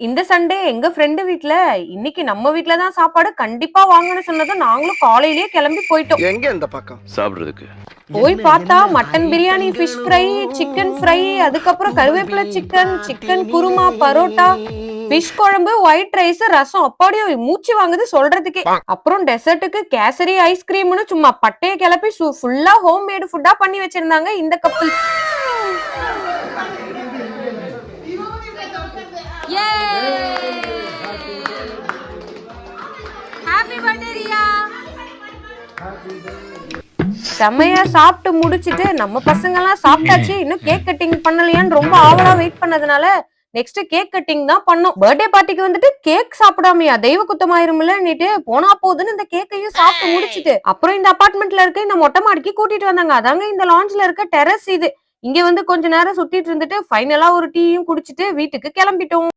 இந்த சண்டே எங்க ஃப்ரெண்டு வீட்ல இன்னைக்கு நம்ம வீட்ல தான் சாப்பாடு கண்டிப்பா வாங்கன்னு சொன்னதும் நாங்களும் காலையிலேயே கிளம்பி போயிட்டோம். எங்க இந்த பக்கம் சாப்பிடுறதுக்கு போய் பார்த்தா mutton biryani, fish fry, chicken fry, அதுக்கப்புறம் கருவேப்பிலை chicken, chicken kurma, parotta, fish குழம்பு, ஒயிட் ரைஸ், ரசம். அப்பாடியோ மூச்சு வாங்குது சொல்றதுக்கே. அப்புறம் டெசர்ட்டுக்கு கேசரி ஐஸ்கிரீம்னு சும்மா பட்டைய கிளப்பி ஃபுல்லா ஹோம் மேடு ஃபுட்டா பண்ணி வச்சிருந்தாங்க இந்த கப்பல். செம்மையா சாப்பிட்டு முடிச்சிட்டு நம்ம பசங்க எல்லாம் சாப்பிட்டாச்சு, இன்னும் கேக் கட்டிங் பண்ணலையான்னு ரொம்ப ஆவலா வெயிட் பண்ணதுனால நெக்ஸ்ட் கேக் கட்டிங் தான் பண்ணோம். பர்த்டே பார்ட்டிக்கு வந்துட்டு கேக் சாப்பிடாமையா தெய்வ குத்தமாயிரும்லன்னுட்டு போனா போதுன்னு இந்த கேக்கையும் சாப்பிட்டு முடிச்சிட்டு அப்புறம் இந்த அபார்ட்மெண்ட்ல இருக்க இந்த மொட்டை மாடிக்கு கூட்டிட்டு வந்தாங்க. அதாங்க இந்த லான்ச்ல இருக்க டெரஸ் இது. இங்க வந்து கொஞ்ச நேரம் சுத்திட்டு இருந்துட்டு ஃபைனலா ஒரு டீயும் குடிச்சிட்டு வீட்டுக்கு கிளம்பிட்டோம்.